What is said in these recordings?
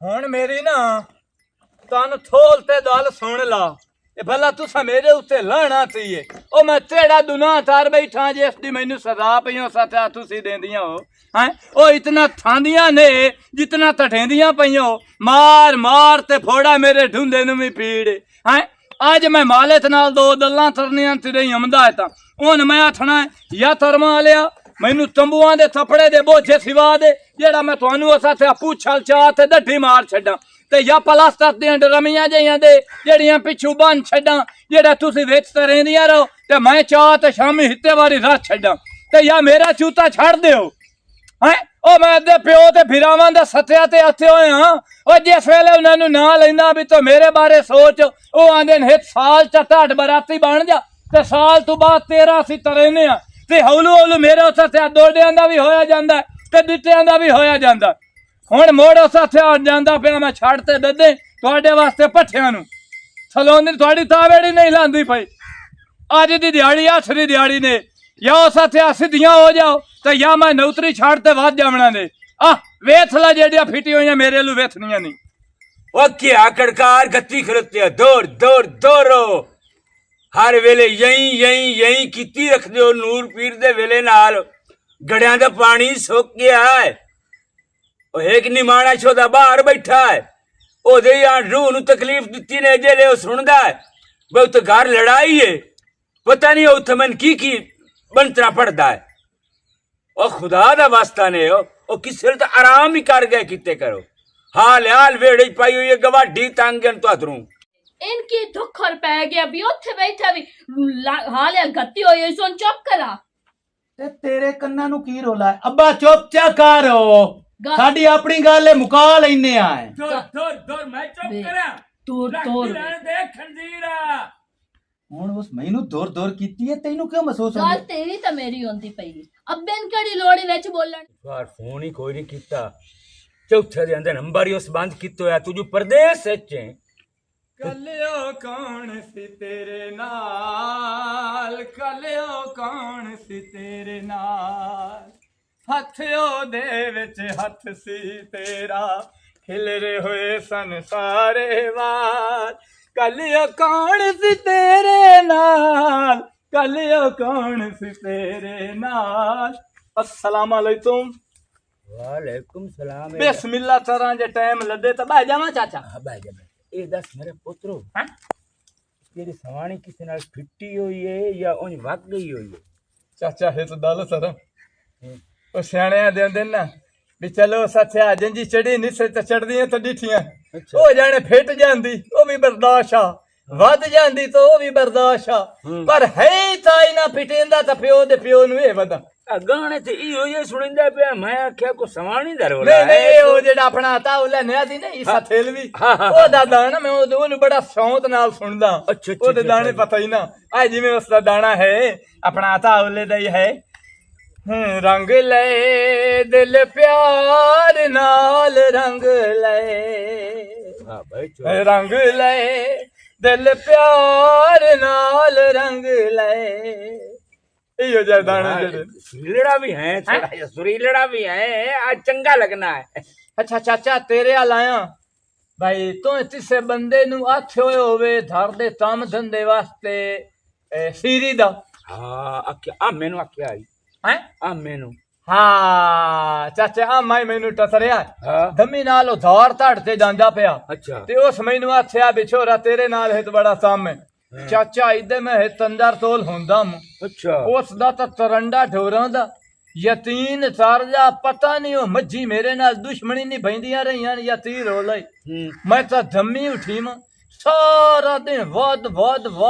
ਹੁਣ ਮੇਰੀ ਨਾ ਤਨ ਥੋਲ ਤੇ ਦਲ ਸੁਣ ਲਾ ਇਹ ਭਲਾ ਤੁਸਾਂ ਮੇਰੇ ਉੱਤੇ ਲਾਣਾ ਤੀਏ ਉਹ ਮੈਂ ਤੇੜਾ ਦੁਨਾ ਤਾਰ ਬੈਠਾ ਜਿਸ ਦੀ ਮੈਨੂੰ ਸਜ਼ਾ ਪਈਓ ਸਤਾ ਤੁਸੀਂ ਦੇਂਦੀਆਂ ਹੋ ਹੈ ਉਹ ਇਤਨਾ ਥਾਂਦੀਆਂ ਨੇ ਜਿਤਨਾ ਟਠੇਂਦੀਆਂ ਪਈਓ ਮਾਰ ਮਾਰ ਤੇ ਫੋੜਾ ਮੇਰੇ ਢੁੰਦੇ ਨੂੰ ਵੀ ਪੀੜ ਹੈ ਅੱਜ ਮੈਂ ਮਾਲਤ ਨਾਲ ਦੋ ਦਲਾਂ ਤਰਨੀਆਂ ਤੇ ਹਮਦਾ ਤਾਂ ਉਹਨ ਮੈਂ ਆਖਣਾ ਜਾਂ ਤਰਮਾ ਲਿਆ ਮੈਨੂੰ ਤੰਬੂਆਂ ਦੇ ਥੱਪੜੇ ਦੇ ਬੋਝੇ ਸਿਵਾ ਦੇ ਜਿਹੜਾ ਮੈਂ ਤੁਹਾਨੂੰ ਅਸਾਂ ਤੇ ਪੁੱਛਲ ਚਾਹ ਤੇ ਡੱਢੀ ਮਾਰ ਛੱਡਾਂ ਤੇ ਜਾਂ ਪਲਾਸਟਰ ਦੀਆਂ ਡਰਮੀਆਂ ਜਿਹੀਆਂ ਦੇ ਜਿਹੜੀਆਂ ਪਿੱਛੂ ਬੰਨ ਛੱਡਾਂ ਜਿਹੜਾ ਤੁਸੀਂ ਵਿੱਚ ਤੇ ਰਹਿੰਦੀਆਂ ਰਹੋ ਤੇ ਮੈਂ ਚਾਹ ਤੇ ਸ਼ਾਮੀ ਹਿੱਤੇ ਵਾਰੀ ਰਾਤ ਛੱਡਾਂ ਤੇ ਜਾਂ ਮੇਰਾ ਚੂਤਾ ਛੱਡ ਦਿਓ ਹੈ ਉਹ ਮੈਂ ਅੱਧੇ ਪਿਓ ਤੇ ਫਿਰਾਵਾਂ ਦਾ ਸੱਤਿਆ ਤੇ ਹੱਥੇ ਹੋਏ ਹਾਂ ਉਹ ਜਿਸ ਵੇਲੇ ਉਹਨਾਂ ਨੂੰ ਨਾ ਲੈਂਦਾ ਵੀ ਤੂੰ ਮੇਰੇ ਬਾਰੇ ਸੋਚ ਉਹ ਆਂਦੇ ਨੇ ਸਾਲ ਚ ਢਾਡ ਬਰਾਤੀ ਬਣ ਜਾ ਤੇ ਸਾਲ ਤੋਂ ਬਾਅਦ 13 ਅਸੀਂ ਤਰੇਨੇ ਆ ਤੇ ਹੌਲੂ ਹੌਲੂ ਮੇਰੇ ਉਸ ਤੇ ਦੋੜਿਆਂ ਦਾ ਵੀ ਹੋਇਆ ਜਾਂਦਾ ਤੇ ਦਿੱਤਿਆਂ ਦਾ ਵੀ ਹੋਇਆ ਜਾਂਦਾ ਹੁਣ ਮੋੜ ਉਸ ਤੇ ਆ ਜਾਂਦਾ ਪਿਆ ਮੈਂ ਛੱਡ ਤੇ ਦੱਦੇ ਤੁਹਾਡੇ ਵਾਸਤੇ ਭੱਠਿਆਂ ਨੂੰ ਸਲੋਨੀ ਤੁਹਾਡੀ ਤਾਵੇੜੀ ਨਹੀਂ ਲਾਂਦੀ ਪਈ ਅੱਜ ਦੀ ਦਿਹਾੜੀ ਆਖਰੀ ਦਿਹਾੜੀ ਨੇ ਜਾਂ ਉਸ ਤੇ ਸਿੱਧੀਆਂ ਹੋ ਜਾਓ ਤੇ ਜਾਂ ਮੈਂ ਨੌਤਰੀ ਛੱਡ ਤੇ ਵੱਧ ਜਾਵਣਾ ਨੇ ਆ ਵੇਖ ਲੈ ਜਿਹੜੀਆਂ ਫਿੱਟੀ ਹੋਈਆਂ ਮੇਰੇ ਨੂੰ ਵੇਖਣੀਆਂ ਨਹੀਂ ਉਹ ਕਿਆ ਕੜਕਾਰ ਗੱਤੀ ਖਰੋਤੇ ਦੌੜ ਦੌੜ ਦੌੜੋ ਹਰ ਵੇਲੇ ਯਹੀਂ ਕੀਤੀ ਰੱਖਦੇ ਹੋ ਨੂਰ ਪੀਰ ਦੇ ਵੇਲੇ ਨਾਲ ਗੜਿਆਂ ਦਾ ਪਾਣੀ ਸੁੱਕ ਗਿਆ ਹੈ ਉਹ ਇੱਕ ਨਿਮਾਣਾ ਛੋਦਾ ਬਾਹਰ ਬੈਠਾ ਹੈ ਉਹਦੇ ਯਾਰ ਰੂਹ ਨੂੰ ਤਕਲੀਫ ਦਿੱਤੀ ਨੇ ਜਿਹੜੇ ਉਹ ਸੁਣਦਾ ਹੈ ਬਹੁਤ ਘਰ ਲੜਾਈ ਹੈ ਪਤਾ ਨਹੀਂ ਉੱਥੇ ਮਨ ਕੀ ਬੰਤਰਾ ਪੜਦਾ ਹੈ ਉਹ ਖੁਦਾ ਦਾ ਵਾਸਤਾ ਨੇ ਉਹ ਕਿਸੇ ਤਾਂ ਆਰਾਮ ਹੀ ਕਰ ਗਏ ਕਿਤੇ ਕਰੋ ਹਾਲ ਵੇੜੇ ਪਾਈ ਹੋਈ ਹੈ ਗਵਾਢੀ ਤੰਗਨ ਤੁਹਾਤਰੂ इनकी दुखर पै गया भी उत्थे बैठा भी हाल गति होई सुन चुप करा ਤੇ ਤੇਰੇ ਕੰਨਾਂ ਨੂੰ ਕੀ ਰੋਲਾ ਹੈ ਅੱਬਾ ਚੁੱਪ ਚਾ ਕਰ ਸਾਡੀ ਆਪਣੀ ਗੱਲ ਹੈ ਮੁਕਾ ਲੈਨੇ ਆ ਦੌੜ ਮੈਂ ਚੁੱਪ ਕਰਾਂ दूर ਦੇਖ ਖੰਜੀਰਾ ਹੁਣ ਉਸ ਮੈਨੂੰ ਦੌਰ ਕੀਤੀ ਹੈ ਤੈਨੂੰ ਕਿਉਂ ਮਹਿਸੂਸ ਹੁੰਦਾ गल तेरी तो मेरी होंदी पई अब्बे न कड़ी लोड़ी विच बोलन ਵਾਰ ਫੋਨ ਹੀ ਕੋਈ ਨਹੀਂ ਕੀਤਾ ਚੌਥੇ ਦੇ ਅੰਦਰ ਨੰਬਰ ਹੀ ਉਸ ਬੰਦ ਕੀਤਾ ਹੋਇਆ ਤੂੰ ਜੋ ਪਰਦੇਸ ਵਿੱਚ ਹੈ ਕੱਲਿਓ ਕੌਣ ਸੀ ਤੇਰੇ ਨਾਲ ਕੱਲਿਓ ਕੌਣ ਸੀ ਤੇਰੇ ਨਾਲ ਹੱਥਿਓ ਦੇ ਵਿੱਚ ਹੱਥ ਸੀ ਤੇਰਾ ਖਿਲਰੇ ਹੋਏ ਸਨ ਸਾਰੇ ਵਾਰ ਕੱਲਿਓ ਕੌਣ ਸੀ ਤੇਰੇ ਨਾਲ ਕੱਲਿਓ ਕੌਣ ਸੀ ਤੇਰੇ ਨਾਲ अस्सलाम अलैकुम वालेकुम सलाम बिस्मिल्लाह तरह जे टाइम लदे तो बह जावा चाचा बह जा ਇਹ ਦੱਸ ਮੇਰੇ ਪੁੱਤਰੋ ਹਾਂ ਤੇਰੀ ਸਵਾਣੀ ਕਿਸੇ ਨਾਲ ਫਿੱਟੀ ਹੋਈ ਹੈ ਜਾਂ ਉਂਝ ਵਗ ਗਈ ਹੋਈ ਹੈ ਚਾਚਾ ਹੈ ਤਾਂ ਦਲ ਸਰ ਉਹ ਸਿਆਣਿਆਂ ਦੇ ਹੁੰਦੇ ਨਾ ਵੀ ਚਲੋ ਸੱਚਾ ਜੰਜੀ ਚੜੀ ਨਹੀਂ ਸੇ ਚੜਦੀਆਂ ਤਾਂ ਡਿਠੀਆਂ ਉਹ ਜਾਣੇ ਫਿੱਟ ਜਾਂਦੀ ਉਹ ਵੀ ਬਰਦਾਸ਼ਤ ਆ ਵੱਧ ਜਾਂਦੀ ਤਾਂ ਉਹ ਵੀ ਬਰਦਾਸ਼ਤ ਆ ਪਰ ਹੈ ਤਾਂ ਇਹਨਾਂ ਫਿਟੇਂਦਾ ਤਾਂ ਪਿਓ ਦੇ ਪਿਓ ਨੂੰ ਇਹ ਵਧਾ ਗਾਣੇ ਤੇ ਇਹੋ ਜਿਹੇ ਸੁਣਿੰਦਾ ਪਿਆ ਮੈਂ ਆਖਿਆ ਕੋ ਸਵਾਣੀ ਦਾ ਰੋਲਾ ਨਹੀਂ ਉਹ ਜਿਹੜਾ ਆਪਣਾ ਤਾ ਉਹ ਲੈਨਿਆ ਸੀ ਨਾ ਈਸਾ ਥੇਲਵੀ ਉਹ ਦਾਦਾ ਨਾ ਮੈਂ ਉਹਨੂੰ ਬੜਾ ਸ਼ੌਂਕ ਨਾਲ ਸੁਣਦਾ ਉਹਦੇ ਦਾਣੇ ਪਤਾ ਹੀ ਨਾ ਆ ਜਿਵੇਂ ਉਸ ਦਾ ਦਾਣਾ ਹੈ ਆਪਣਾ ਤਾ ਉਹਲੇ ਦਾ ਹੀ ਹੈ ਰੰਗ ਲੈ ਦਿਲ ਪਿਆਰ ਨਾਲ ਰੰਗ ਲੈ ਰੰਗ ਲੈ ਦਿਲ ਪਿਆਰ ਨਾਲ ਰੰਗ ਲੈ ਇਹੋ ਜਿਹਾ ਦਾਣੇ ਜਿਹੜੇ ਸੁਰੀਲੜਾ ਵੀ ਹੈ ਥੋੜਾ ਜਿਹਾ ਸੁਰੀਲੜਾ ਵੀ ਹੈ ਅੱਜ ਚੰਗਾ ਲੱਗਣਾ ਹੈ ਅੱਛਾ ਚਾਚਾ ਤੇਰੇ ਆ ਲਾਇਆ ਭਾਈ ਤੂੰ ਕਿਸੇ ਬੰਦੇ ਨੂੰ ਆਥੇ ਹੋਏ ਹੋਵੇ ਧਰ ਦੇ ਕੰਮ ਧੰਦੇ ਵਾਸਤੇ ਸੀਰੀ ਦਾ ਹਾਂ ਆਖਿਆ ਆ ਮੈਨੂੰ ਆਖਿਆ ਆਈ ਹੈ ਆ ਮੈਨੂੰ ਹਾਂ ਚਾਚਾ ਆ ਮੈਨੂੰ ਟਸਰਿਆ ਧੰਮੀ ਨਾਲ ਉਧਾਰ ਧੜ ਤੇ ਜਾਂਦਾ ਪਿਆ ਅੱਛਾ ਤੇ ਉਸ ਮੈਨੂੰ ਆਥਿਆ ਵਿਛੋਰਾ ਤੇਰੇ ਨਾਲ ਹਿਤ ਬੜਾ ਕੰਮ ਹੈ ਚਾਚਾ ਇਦੇ ਮੈਂ ਤੰਦਰ ਤੋਲ ਹੁੰਦਾ ਅੱਛਾ ਉਸ ਦਾ ਤਾਂ ਤਰੰਡਾ ਢੋਰਾਂ ਦਾ ਯਤੀਨ ਸਰ ਜਾ ਪਤਾ ਨਹੀਂ ਉਹ ਮੱਝੀ ਮੇਰੇ ਨਾਲ ਦੁਸ਼ਮਣੀ ਨਹੀਂ ਬੈਂਦੀਆਂ ਰਹੀਆਂ ਜਾਂ ਤੀਰ ਹੋ ਲਈ ਮੈਂ ਤਾਂ ਧੰਮੀ ਉਠੀ ਮਾਂ ਸਾਰਾ ਦਿਨ ਵੱਧ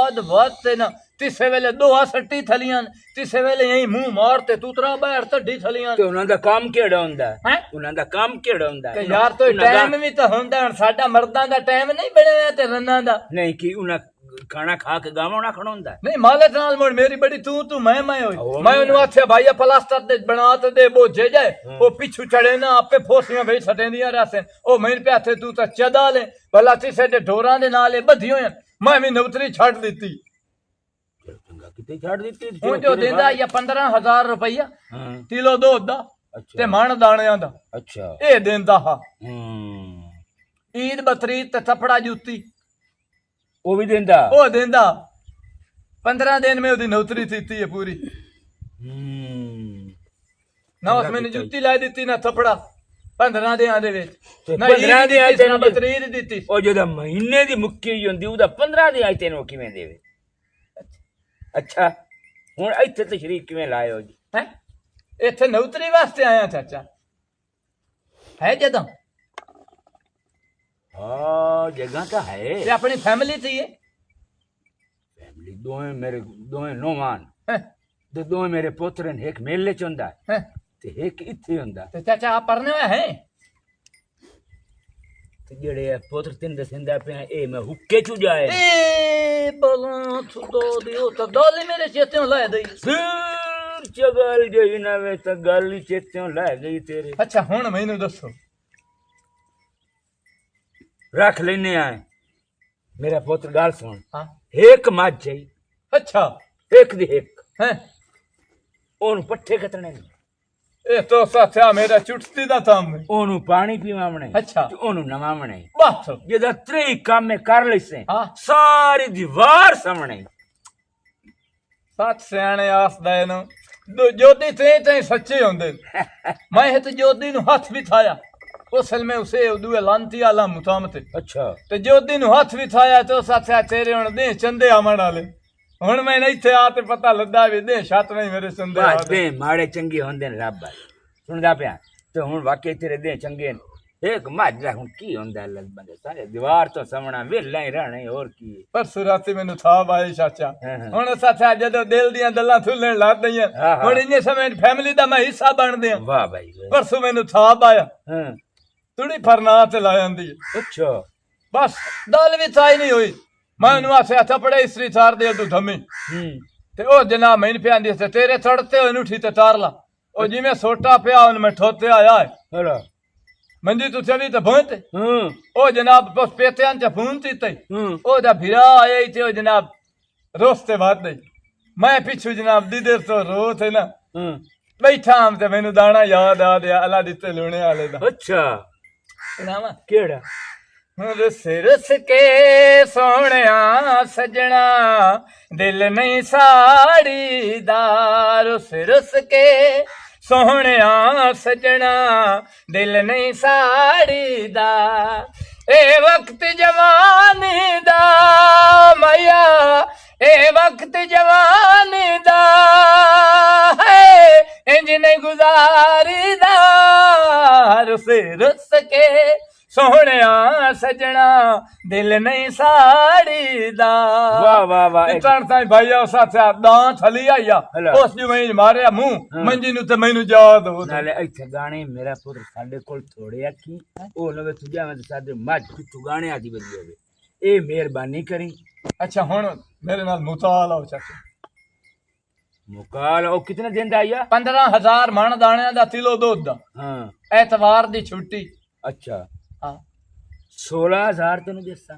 ਤੇ ਨਾ ਤਿਸੇ ਵੇਲੇ ਦੋਹਾ ਸੱਟੀ ਥਲੀਆਂ ਤਿਸੇ ਵੇਲੇ ਯਹੀਂ ਮੂੰਹ ਮਾਰ ਤੇ ਤੂਤਰਾ ਬਾਹਰ ਢੱਡੀ ਥਲੀਆਂ ਤੇ ਉਹਨਾਂ ਦਾ ਕੰਮ ਕਿਹੜਾ ਹੁੰਦਾ ਹੈ ਉਹਨਾਂ ਦਾ ਕੰਮ ਕਿਹੜਾ ਹੁੰਦਾ ਤੇ ਯਾਰ ਤੋਂ ਟਾਈਮ ਵੀ ਤਾਂ ਹੁੰਦਾ ਹੁਣ ਸਾਡਾ ਮਰਦਾਂ ਦਾ ਟਾਈਮ ਨਹੀਂ ਬਣਿਆ ਤੇ ਰੰਨਾਂ ਦਾ ਨਹੀਂ ਕੀ ਉਹਨਾਂ ਖਾਣਾ ਖਾ ਕੇ ਗਾਵਣਾ ਖਣਾਉਂਦਾ ਨਹੀਂ ਮਾਲਕ ਨਾਲ ਮੁੜ ਮੇਰੀ ਬੜੀ ਤੂੰ ਮੈਂ ਹੋਈ ਮੈਂ ਉਹਨੂੰ ਆਖਿਆ ਭਾਈ ਪਲਾਸਟਰ ਦੇ ਬਣਾ ਤੇ ਦੇ ਬੋਝੇ ਜਾਏ ਉਹ ਪਿੱਛੂ ਚੜੇ ਨਾ ਆਪੇ ਫੋਸੀਆਂ ਵੇ ਛਟੇਂਦੀਆਂ ਰਾਸਨ ਉਹ ਮੇਰੇ ਪਿਆ ਤੇ ਤੂੰ ਤਾਂ ਚਦਾ ਲੈ ਭਲਾ ਤਿਸੇ ਦੇ ਢੋਰਾਂ ਦੇ ਨਾਲ ਇਹ ਬੱਧੀ ਹੋਇਆ ਮੈਂ ਵੀ ਨੌਤਰੀ ਛੱਡ ਦਿੱਤੀ ਚੰਗਾ ਕਿਤੇ ਛੱਡ ਦਿੱਤੀ ਹੁਣ ਜੋ ਦਿੰਦਾ ਜਾਂ 15,000 ਰੁਪਈਆ ਕਿਲੋ ਦੁੱਧ ਦਾ ਤੇ ਮਣ ਦਾਣਿਆਂ ਦਾ ਅੱਛਾ ਇਹ ਦਿੰਦਾ ਹਾਂ ਈਦ ਬਤਰੀਦ ਤੇ ਥਪੜਾ ਜੁੱਤੀ ਉਹ ਵੀ ਦਿੰਦਾ ਉਹ ਦਿੰਦਾ 15 ਦਿਨ में ਉਹਦੀ ਨੌਕਰੀ ਦਿੱਤੀ ਹੈ ਪੂਰੀ ਨਾ ਉਸ ਮੈਨੂੰ ਜੁੱਤੀ ਲੈ ਦਿੱਤੀ ਨਾ ਥਪੜਾ 15 ਦਿਨਾਂ ਦੇ ਵਿੱਚ ਤੇ ਨਾ 15 ਦਿਨਾਂ ਈਦ ਨਾ ਬਤਰੀਦ ਦਿੱਤੀ ਉਹ ਜਦੋਂ ਮਹੀਨੇ ਦੀ ਮੁੱਕੀ ਹੋਈ ਹੁੰਦੀ ਉਹਦਾ 15 ਦਿਨ ਆਈ ਤੈਨੂੰ ਕਿਵੇਂ ਦੇਵੇ ਅੱਛਾ ਹੁਣ ਇੱਥੇ ਤਸ਼ਰੀਫ ਕਿਵੇਂ ਲਾਇਓ ਜੀ ਹੈ ਇੱਥੇ ਨੌਕਰੀ ਵਾਸਤੇ ਆਇਆ ਚਾਚਾ ਹੈ ਜਦੋਂ ਹਾਂ ਜਗ੍ਹਾ ਤਾਂ ਹੈ ਤੇ ਆਪਣੀ ਫੈਮਿਲੀ ਤੇ ਹੈ ਫੈਮਿਲੀ ਦੋਵੇਂ ਨੋਮਾਨ ਹੈਂ? ਤੇ ਦੋਵੇਂ ਮੇਰੇ ਪੁੱਤਰ ਨੇ ਇੱਕ ਮੇਲੇ ਚ ਹੁੰਦਾ ਹੈਂ? ਤੇ ਇੱਕ ਇੱਥੇ ਹੁੰਦਾ ਤੇ ਚਾਚਾ ਆਪ ਪੜਨੇ ਹੋਏ ਹੈ ਤੇ ਜਿਹੜੇ ਪੁੱਤਰ ਤਿੰਨ ਦਸਿੰਦਾ ਪਿਆ ਇਹ ਮੈਂ ਹੁੱਕੇ ਚ ਜਾਏ ਏ ਬਲਾਂ ਤੋਂ ਦਿਓ ਤਾਂ ਦੋਲੇ ਮੇਰੇ ਚੇਤੋਂ ਲੈ ਦਈ ਫਿਰ ਚਗਲ ਗਈ ਨਾ ਵੇ ਤਾਂ ਗੱਲ ਹੀ ਚੇਤੋਂ ਲੈ ਗਈ ਤੇਰੇ ਅੱਛਾ ਹੁਣ ਮੈਨੂੰ ਦੱਸੋ ਰੱਖ ਲੈਨੇ ਆ ਮੇਰਾ ਪੁੱਤਰ ਗੱਲ ਸੁਣ ਹਾਂ ਇੱਕ ਮੱਝ ਜਾਈ ਅੱਛਾ ਇੱਕ ਦੀ ਇੱਕ ਹੈ ਉਹਨੂੰ ਪੱਠੇ ਕੱਟਣੇ ਨੇ ਇਹ ਤਾਂ ਸਾਥਿਆ ਮੇਰਾ ਚੁਟਤੀ ਦਾ ਕੰਮ ਹੈ ਉਹਨੂੰ ਪਾਣੀ ਪੀਵਾਵਣੇ ਅੱਛਾ। ਤੇ ਉਹਨੂੰ ਨਵਾਵਣੇ ਬਸ ਜਿਹਦਾ ਤਰੇ ਕੰਮ ਮੈਂ ਕਰ ਲਈਸੇ ਹਾਂ। ਸਾਰੀ ਦੀਵਾਰ ਸਾਹਮਣੇ ਸੱਚ ਸਿਆਣੇ ਆਸਦਾ ਇਹਨੂੰ ਜੋਦੀ ਤੇ ਸੱਚੇ ਹੁੰਦੇ ਨੇ। ਮੈਂ ਇਹ ਤੇ ਜੋਦੀ ਨੂੰ ਹੱਥ ਵੀ ਥਾਇਆ ਉਸਲ ਮੈਂ ਉਸੇ ਦੂਏ ਲਾਂਤੀ ਆਲਾ ਮੁਤਾਮਤ ਅੱਛਾ ਤੇ ਜੋਦੀ ਨੂੰ ਹੱਥ ਵੀ ਥਾਇਆ ਤੇ ਸਾਥਿਆ ਤੇਰੇ ਹੁਣ ਦੇ ਚੰਦੇ ਆਵਣ ਵਾਲੇ ਹੁਣ ਮੈਂ ਇੱਥੇ ਆ ਤੇ ਪਤਾ ਲੱਗਾ ਵੀ ਦੇ ਛੱਤ ਨਹੀਂ ਮੇਰੇ ਚੰਦੇ ਆ ਬਾਦੇ ਮਾੜੇ ਚੰਗੇ ਹੁੰਦੇ ਨੇ ਰੱਬ ਸੁਣਦਾ ਪਿਆ ਤੇ ਹੁਣ ਵਾਕਈ ਤੇਰੇ ਦੇ ਚੰਗੇ ਨੇ ਇੱਕ ਮੱਝ ਦਾ ਹੁਣ ਕੀ ਹੁੰਦਾ ਲੱਗ ਬੰਦੇ ਸਾਰੇ ਦੀਵਾਰ ਤੋਂ ਸਾਹਮਣਾ ਵੇਲਾ ਹੀ ਰਹਿਣਾ ਹੋਰ ਕੀ ਪਰ ਸੁਰਾਤੀ ਮੈਨੂੰ ਥਾਬ ਆਈ ਚਾਚਾ ਹਾਂ, ਹਾਂ। ਹੁਣ ਸਾਥਿਆ ਜਦੋਂ ਦਿਲ ਦੀਆਂ ਗੱਲਾਂ ਥੁੱਲਣ ਲੱਗ ਪਈਆਂ ਹਾਂ, ਹਾਂ। ਹੁਣ ਇੰਨੇ ਸਮੇਂ ਫੈਮਿਲੀ ਦਾ ਮੈਂ ਹਿੱਸਾ ਬਣਦੇ ਆ ਵਾਹ ਭਾਈ ਵਾਹ। ਪਰਸੋਂ ਮੈਨੂੰ ਥਾਬ ਆਇਆ ਹਾਂ ਤੁੜੀ ਫਰਨਾ ਤੇ ਲਾ ਜਾਂਦੀ ਹੈ ਅੱਛਾ ਬਸ ਦਲ ਵੀ ਚਾਈ ਨਹੀਂ ਹੋਈ ਮੈਂ ਉਹਨੂੰ ਆਖਿਆ ਥਪੜੇ ਇਸਤਰੀ ਤਾਰ ਦੇ ਤੂੰ ਧਮੀ ਤੇ ਉਹ ਜਨਾਬ ਮੈਨੂੰ ਪਿਆਂਦੀ ਸੀ ਤੇਰੇ ਥੜਤੇ ਹੋਏ ਨੂੰ ਤੇ ਤਾਰ ਲਾ ਉਹ ਜਿਵੇਂ ਸੋਟਾ ਪਿਆ ਉਹਨ ਮੈਂ ਠੋਤੇ ਆਇਆ ਹੈ ਹਲਾ ਮੰਜੀ ਤੂੰ ਚਲੀ ਤੇ ਭੋਂਤ ਹਾਂ ਉਹ ਜਨਾਬ ਬਸ ਪੇਤਿਆਂ ਚ ਫੋਨ ਤੇ ਹਾਂ ਉਹਦਾ ਭੀਰਾ ਆਇਆ ਹੀ ਤੇ ਉਹ ਜਨਾਬ ਰੋਸਤੇ ਬਾਤ ਨਹੀਂ ਮੈਂ ਪਿੱਛੂ ਜਨਾਬ ਦੀ ਦੇਰ ਤੋਂ ਰੋ ਤੇ ਨਾ ਹਾਂ ਬੈਠਾ ਹਮ ਤੇ ਮੈਨੂੰ ਦਾਣਾ ਯਾਦ ਆ ਗਿਆ ਅੱਲਾ ਦਿੱਤੇ ਲੂਣੇ ਵਾਲੇ ਦਾ ਅੱਛਾ ਸੁਣਾਵਾ ਕਿਹੜਾ ਰੁੱਸ ਰੁੱਸ ਕੇ ਸੋਹਣਿਆ ਸਜਣਾ ਦਿਲ ਨਹੀਂ ਸਾੜੀਦਾ ਰੁੱਸ ਰੁੱਸ ਕੇ ਸੋਹਣਿਆ ਸਜਣਾ ਦਿਲ ਨਹੀਂ ਸਾੜੀਦਾ ਇਹ ਵਕਤ ਜਵਾਨੀ ਦਾ ਮਾਇਆ ਇਹ ਵਕਤ ਜਵਾਨੀ ਦਾ ਹੈ ਇੰਜ ਨਹੀਂ ਗੁਜ਼ਾਰੀਦਾ ਰੁੱਸ ਰੁੱਸ ਕੇ ਸੋਹਣਿਆ ਸਜਣਾ ਦਿਲ ਨਹੀਂ ਸਾੜੀਦਾ ਵਾਹ ਵਾਹ ਵਾਹ ਇਤਨ ਤਾਂ ਭਾਈ ਉਹ ਸਾਥਿਆ ਦਾਂ ਥਲੀ ਆਇਆ ਹਲਾ। ਉਸ ਨੂੰ ਮੈਂ ਮਾਰਿਆ ਮੂੰਹ ਹਾਂ। ਮੰਜੀ ਨੂੰ ਤੇ ਮੈਨੂੰ ਯਾਦ ਹੋ ਨਾਲੇ ਇੱਥੇ ਗਾਣੇ ਮੇਰਾ ਪੁੱਤਰ ਸਾਡੇ ਕੋਲ ਥੋੜੇ ਆ ਕੀ ਉਹ ਨਵੇਂ ਤੁਝਾ ਮੈਂ ਸਾਡੇ ਮੱਝ ਤੂੰ ਗਾਣੇ ਆਦੀ ਬਦੀ ਹੋਵੇ ਇਹ ਮਿਹਰਬਾਨੀ ਕਰੀ ਅੱਛਾ ਹੁਣ ਮੇਰੇ ਨਾਲ ਮੁਤਾਲਾ ਹੋ ਚਾਚਾ ਮੁਕਾਲ ਉਹ ਕਿਤਨੇ ਦਿਨ ਦਾ ਆਇਆ 15000 ਮਣ ਦਾਣਿਆਂ ਦਾ ਕਿਲੋ ਦੁੱਧ ਦਾ ਹਾਂ ਐਤਵਾਰ ਦੀ ਛੁੱਟੀ ਅੱਛਾ ਹਾਂ 16000 ਤੈਨੂੰ ਦੱਸਾਂ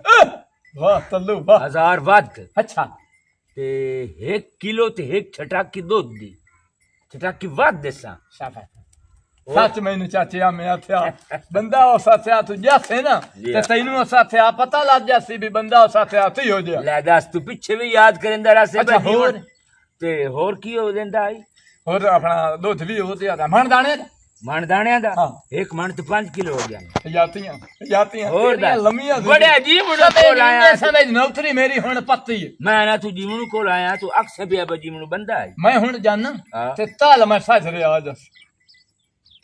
ਵਾਹ ਤੱਲੂ ਵਾਹ 1000 ਵੱਧ ਅੱਛਾ ਤੇ 1 ਕਿਲੋ ਤੇ 1 ਛਟਾਕੀ ਦੁੱਧ ਦੀ ਛਟਾਕੀ ਵੱਧ ਦੱਸਾਂ ਸ਼ਾਬਾਸ਼ ਸੱਚ ਮੈਨੂੰ ਚਾਚਿਆ ਮੈਂ ਆਖਿਆ ਬੰਦਾ ਉਹ ਸਾਥਿਆ ਤੂੰ ਜਾਸੇ ਨਾ ਤੇ ਤੈਨੂੰ ਉਹ ਸਾਥਿਆ ਪਤਾ ਲੱਗ ਜਾਸੀ ਵੀ ਬੰਦਾ ਉਹ ਸਾਥਿਆ ਤੇ ਹੋ ਜਾ ਲੈ ਦੱਸ ਤੂੰ ਪਿੱਛੇ ਵੀ ਯਾਦ ਕਰੇਂਦਾ ਰਾਸੇ ਅੱਛਾ ਹੋਰ ਤੇ ਹੋਰ ਕੀ ਹੋ ਦਿੰਦਾ ਆਈ ਹੋਰ ਆਪਣਾ ਦੁੱਧ ਵੀ ਹੋ ਤੇ ਆਦਾ ਮਣ ਦਾਣੇ ਦਾ ਮਣ ਦਾਣਿਆਂ ਦਾ ਹਾਂ। ਇੱਕ ਮਣ ਤੇ 5 ਕਿਲੋ ਹੋ ਗਿਆ ਜਾਤੀਆਂ ਹੋਰ ਤੇਰੀਆਂ ਦੱਸ। ਲੰਮੀਆਂ ਬੜੇ ਅਜੀਬ ਮੁੰਡਾ ਕੋਲ ਆਇਆ ਸਮਝ ਨੌਕਰੀ ਮੇਰੀ ਹੁਣ ਪੱਤੀ ਹੈ ਮੈਂ ਨਾ ਤੂੰ ਜੀਵਨੂ ਕੋਲ ਆਇਆ ਤੂੰ ਅਕਸ ਪਿਆ ਬਜੀਵਨੂ ਬੰਦਾ ਹੈ ਮੈਂ ਹੁਣ ਜਾਣਾ ਹਾਂ। ਤੇ ਤਾਲ ਮੈਂ ਸਾਜਰੇ ਆ ਜਾ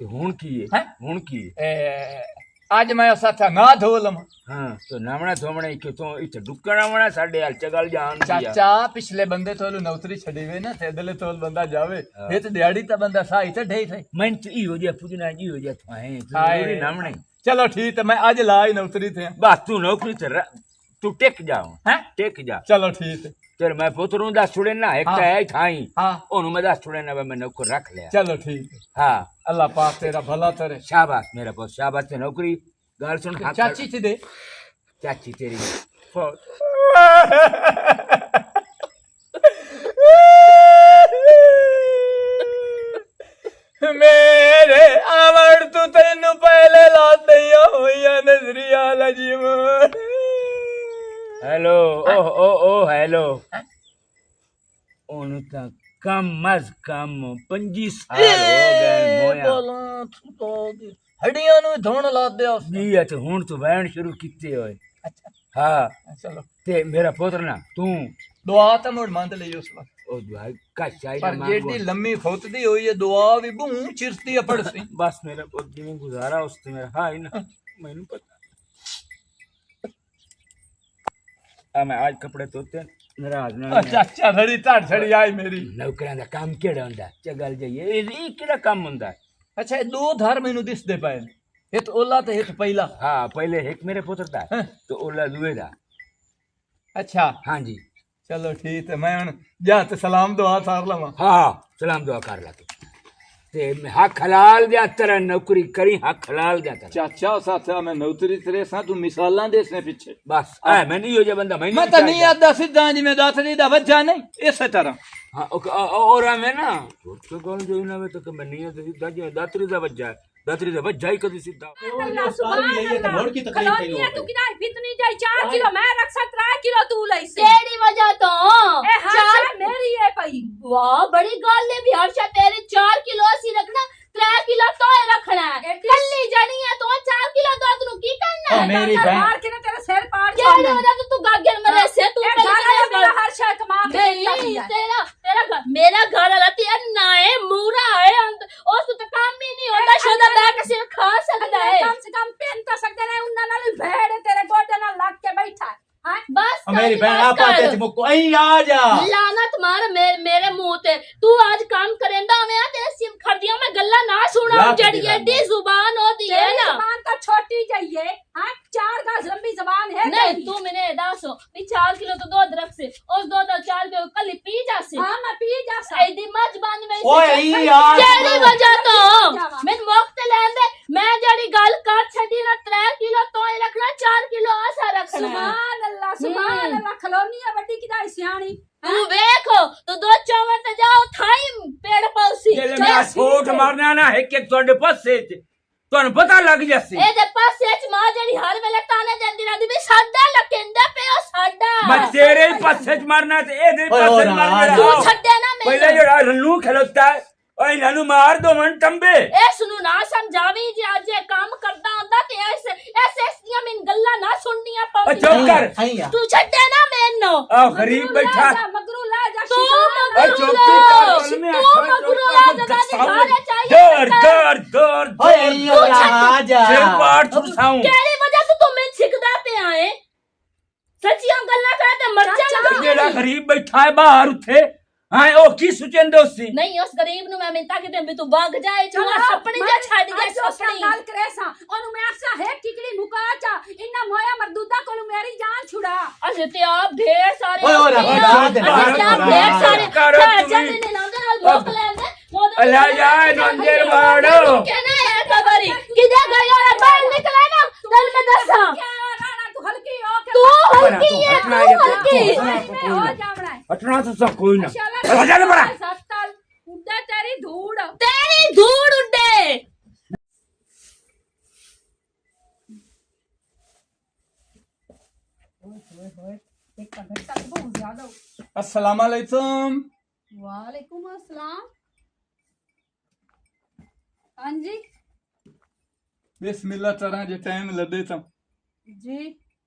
ਤੇ ਹੁਣ ਕੀ ਹੈਂ? ਹੈ ਹੁਣ ਕੀ ਹੈ ਅੱਜ ਮੈਂ ਸਾਥਾ ਨਾ ਧੋ ਲਵਾਂ ਹਾਂ ਤੇ ਨਾਮਣਾ ਧੋਮਣਾ ਕਿਤੋਂ ਇੱਥੇ ਡੁੱਕਣਾ ਵਣਾ ਸਾਡੇ ਹਾਲ ਚਗਲ ਜਾਣ ਦੀ ਆ ਚਾਚਾ ਪਿਛਲੇ ਬੰਦੇ ਤੋਂ ਨੌਕਰੀ ਛੱਡੀ ਵੇ ਨਾ ਤੇ ਅਦਲੇ ਤੋਂ ਬੰਦਾ ਜਾਵੇ ਇਹ ਤੇ ਦਿਹਾੜੀ ਤਾਂ ਬੰਦਾ ਸਾਈ ਤੇ ਢੇ ਥੇ ਮੈਂ ਤੇ ਇਹੋ ਜਿਹਾ ਪੁੱਜਣਾ ਜੀ ਹੋ ਜਾ ਥਾਏ ਹਾਏ। ਤੂੰ ਨਾਮਣੇ ਚਲੋ ਠੀਕ ਹੈ ਮੈਂ ਅੱਜ ਲਾਈ ਨੌਕਰੀ ਤੇ ਬਸ ਤੂੰ ਨੌਕਰੀ ਤੇ ਤੂੰ ਟਿਕ ਜਾ ਹੈ ਟਿਕ ਜਾ ਚਲੋ ਠੀਕ ਹੈ ਚਲ ਮੈਂ ਪੁੱਤ ਨੂੰ ਦੱਸ ਛੁੜੇ ਨਾ ਇੱਕ ਹਾਂ। ਤਾਂ ਹੈ ਥਾਈ ਹਾਂ ਉਹਨੂੰ ਮੈਂ ਦੱਸ ਛੁੜੇ ਨਾ ਮੈਂ ਨੌਕਰ ਰੱਖ ਲਿਆ ਚਲੋ ਠੀਕ ਹੈ ਹਾਂ ਅੱਲਾਹ ਪਾਕ ਤੇਰਾ ਭਲਾ ਕਰੇ शाबाश मेरा बहुत शाबाश ते नौकरी गाल सुन हाथ ਚਾਚੀ ਤੇ ਦੇ चाची तेरी फौज। ਮੇਰੇ ਆਵੜ ਤੂੰ ਤੈਨੂੰ ਪਹਿਲੇ ਲਾ ਦਈਆਂ ਹੋਈਆਂ ਨਜ਼ਰੀਆਂ ਲਜੀਮ ਹੈਲੋ ਓ ਹੈਲੋ ਉਹਨੂੰ ਤਾਂ ਕਮ ਅਜ਼ ਕਮ 25 ਸਾਲ ਹੋ ਗਏ ਮੋਇਆ ਹੱਡੀਆਂ ਨੂੰ ਧੋਣ ਲਾ ਦਿਆ ਜੀ ਹੈ ਤੇ ਹੁਣ ਤੂੰ ਵਹਿਣ ਸ਼ੁਰੂ ਕੀਤੇ ਹੋਏ ਹਾਂ ਚਲੋ ਤੇ ਮੇਰਾ ਪੁੱਤਰ ਨਾ ਤੂੰ ਦੁਆ ਤਾਂ ਮੁੜ ਮੰਦ ਲਈ ਉਸ ਵਕਤ ਉਹ ਦੁਆ ਕੱਚ ਪਰ ਚਾਹੀਦਾ ਜਿਹੜੀ ਲੰਮੀ ਫੁੱਟਦੀ ਹੋਈ ਹੈ ਦੁਆ ਵੀ ਬੂੰ ਚਿਰਤੀ ਅਪੜ ਸੀ ਬਸ ਮੇਰਾ ਪੁੱਤ ਜਿਵੇਂ ਗੁਜ਼ਾਰਾ ਉਸ ਤੇ ਮੇਰਾ ਹਾਂ ਹੀ ਨਾ ਮੈਨੂੰ ਪਤਾ ਆ ਮੈਂ ਅੱਜ ਕੱਪੜੇ ਧੋਤੇ ਨਾਰਾਜ਼ ਨਾ ਅੱਛਾ ਧੜੀ ਧੜ ਛੜੀ ਆਈ ਮੇਰੀ ਨੌਕਰਾਂ ਦਾ ਕੰਮ ਕਿਹੜਾ ਹੁੰਦਾ ਚੱਲ ਜਾਈਏ ਇਹ ਕਿਹੜਾ ਕੰਮ ਹੁੰਦਾ ਅੱਛਾ ਇਹ ਦੋ ਧਰ ਮੈਨੂੰ ਦਿਸਦੇ ਪਏ ਨੇ ਇੱਕ ਓਲਾ ਤੇ ਇੱਕ ਪਹਿਲਾ ਹਾਂ ਪਹਿਲੇ ਇੱਕ ਮੇਰੇ ਪੁੱਤਰ ਦਾ ਹੈਂ। ਤੇ ਉਹਲਾ ਦੂਏ ਦਾ ਅੱਛਾ ਹਾਂਜੀ ਚਲੋ ਠੀਕ ਹੈ ਮੈਂ ਹੁਣ ਜਾ ਤੇ ਸਲਾਮ ਦੁਆ ਸਾਰ ਲਵਾਂ ਹਾਂ ਸਲਾਮ ਦੁਆ ਕਰ ਲਾ ਤੇ ਮੈਂ ਹੱਕ ਹਲਾਲ ਦਿਆ ਤੇਰਾ ਨੌਕਰੀ ਕਰੀ ਹੱਕ ਹਲਾਲ ਦਿਆ ਤੇਰਾ ਚਾਚਾ ਸਾਥਾ ਮੈਂ ਨੌਕਰੀ ਤੇਰੇ ਸਾਂ ਤੂੰ ਮਿਸਾਲਾਂ ਦੇਸਨੇ ਪਿੱਛੇ ਬਸ ਐ ਮੈਂ ਨਹੀਂ ਹੋ ਜਾ ਬੰਦਾ ਮੈਂ ਤਾਂ ਨਹੀਂ ਆਦਾ ਸਿੱਧਾ ਜਿਵੇਂ ਦਾਤਰੀ ਦਾ ਵੱਜਾ ਨਹੀਂ ਇਸੇ ਤਰ੍ਹਾਂ ਹਾਂ ਔਰ ਮੈਂ ਨਾ ਛੋਟੇ ਗੱਲ ਜੋ ਨਾ ਵੇ ਤਾਂ ਮੈਂ ਨਹੀਂ ਤੇ ਸਿੱਧਾ ਜਿਵੇਂ ਦਾਤਰੀ ਦਾ ਵੱਜਾ ਹੀ ਕਦੀ ਸਿੱਧਾ अल्लाह सुभान अल्लाह मोड़ की तकलीफ नहीं कलोनिया हो तू किना फितनी जाई 4 किलो मैं रख 3 किलो तू लई से तेरी वजह तो ए हां मेरी है भाई वाह बड़ी गल है भी हर्षा तेरे 4 किलो सी रखना 3 किलो तो रखना है कल्ली जणी है तो 4 किलो दूध नु की करना है मेरी बहन मार के ना तेरा सिर पाड़ छोड़ना है तो तू गागर मरे से तू मेरा हर्षा कमा के तेरा मेरा घर आती है नाए मूरा है उस तो काम भी नहीं होता शोदा बैठ सिर खा सकता है कम से कम पहन तो सकते रहे उन्ना नाल भेड़ तेरे गोडे नाल लग के बैठा है बस मेरी बहन आप आते थे मुक्को आई आ जा लानत मार मेरे मुंह ते तू आज काम करेंदा मैं तेरे सिम खड़दियां मैं गल्ला ना सुना जड़ी एडी जुबान होती है ना जुबान तो छोटी चाहिए हां 4 गज लंबी जुबान है नहीं तू मैंने दासो भी 4 किलो तो दूध रख से उस दूध 4 किलो कल पी जा से हां मैं पी जा से एडी मजबान में ओए आई यार तेरी वजह तो मैं वक्त लेंदे मैं जड़ी गल कर छडी ना 3 किलो तो रखना 4 किलो आसा रखना सुभान अल्लाह खलोनिया बड़ी किदा सियाणी तू देखो तो दो चौवर ते जाओ थाई पेड़ पौसी ਜੇ ਮੈਂ ਸੋਟ ਮਾਰਨਾ ਨਾ ਇੱਕ ਇੱਕ ਤੁਹਾਡੇ ਪਾਸੇ ਚ ਤੁਹਾਨੂੰ ਪਤਾ ਲੱਗ ਜਾਸੀ ਇਹਦੇ ਪਾਸੇ ਚ ਮਾਂ ਜਿਹੜੀ ਹਰ ਵੇਲੇ ਤਾਨੇ ਦਿੰਦੀ ਰਹਿੰਦੀ ਵੀ ਸਾਡਾ ਲਕੰਦਾ ਪਿਓ ਸਾਡਾ ਮੈਂ ਤੇਰੇ ਹੀ ਪਾਸੇ ਚ ਮਾਰਨਾ ਤੇ ਇਹਦੇ ਪਾਸੇ ਚ ਮਾਰਨਾ ਤੂੰ ਛੱਡਿਆ ਨਾ ਮੈਨੂੰ ਪਹਿਲੇ ਜਿਹੜਾ ਰੰਨੂ ਖਲੋਤਾ ਓਏ ਨਾਨੂੰ ਮਾਰ ਦੋ ਮਨ ਟੰਬੇ ਇਸ ਨੂੰ ਨਾ ਸਮਝਾਵੀ ਜੇ ਅੱਜ ਇਹ ਕੰਮ ਕਰਦਾ ਹੁੰਦਾ ਤੇ ਐਸੇ ਦੀਆਂ ਮੈਨੂੰ ਗੱਲਾਂ ਨਾ ਸੁਣਨੀਆਂ ਓ ਪਉਂਦੀਆਂ ਚੁੱਪ ਕਰ ਤੂੰ ਛੱਡਿਆ ਨਾ ਮੈਨੂੰ ਆ ਗਰੀਬ ਬੈਠਾ ਮਗਰੂ ਲੈ ਜਾ ਓ ਮਗਰੂ ਚੁੱਪ ਕਰ ਮੈਂ ਤੂੰ ਮਗਰੂ ਲੈ ਜਾ ਸਾਰੇ ਚਾਹੀਏ ਦੌੜ ओए आई आ जा ਸਿਰ ਪਾੜ ਤੁਸਾਉਂ ਕਿਹੜੀ ਵਜ੍ਹਾ ਤੋਂ ਤੂੰ ਮੈਨੂੰ ਸਿੱਖਦਾ ਪਿਆ ਏ ਸੱਚੀਆਂ ਗੱਲਾਂ ਕਰੇ ਤੇ ਮਰ ਜਾਣਾ ਜਿਹੜਾ ਗਰੀਬ ਬੈਠਾ ਹੈ ਬਾਹਰ ਉੱਥੇ ਹਾਂ ਉਹ ਕੀ ਸੁਚੇਂਦੋ ਸੀ ਨਹੀਂ ਉਸ ਗਰੀਬ ਨੂੰ ਮੈਂ ਮਿੰਤਾ ਕਿ ਤੇ ਤੂੰ ਵਗ ਜਾਏ ਤੂੰ ਸੁਪਣੀ ਜਾ ਛੱਡ ਜਾ ਸੁਪਣੀ ਗੱਲ ਕਰੇਸਾ ਉਹਨੂੰ ਮੈਂ ਆਖਿਆ ਹੈ ਟਿਕੜੀ ਮੁਕਾ ਚਾ ਇੰਨਾ ਮੋਇਆ ਮਰਦੂਦਾ ਕੋਲ ਮੇਰੀ ਜਾਨ ਛੁੜਾ ਅਸੀਂ ਤੇ ਆਪ ਢੇਰ ਸਾਰੇ ਓਏ ਓਏ ਢੇਰ ਸਾਰੇ ਜਾਂਦੇ ਨੇ ਨਾ ਉਹਦੇ ਨਾਲ ਲੋਕ ਲੈਂਦੇ ਅੱਲਾ ਜਾ ਨੰਜਰ ਵਾੜੋ ਕਹਿਣਾ ਹੈ ਖਬਰੀ ਕਿਦੇ ਗਈ ਔਰ ਬਾਹਰ ਨਿਕਲੇ ਨਾ ਤੈਨੂੰ ਮੈਂ ਦੱਸਾਂ ਤੂੰ ਹਲਕੀ ਹੋ ਕੇ ਤੂੰ ਹਲਕੀ ਹੈ ਤੂੰ ਹਲਕੀ ਹੋ ਜਾਵਣਾ ਅਟਣਾ ਤਾਂ ਕੋਈ ਨਾ ਚੱਲ ਪਰਾ ਸੱਤਲ ਉੱਡੇ ਤੇਰੀ ਧੂੜ ਉੱਡੇ अस्सलाम वालेकुम वालेकुम अस्सलाम हाँ जी बिस्मिल्लाह तरह जे टाइम लदे तो जी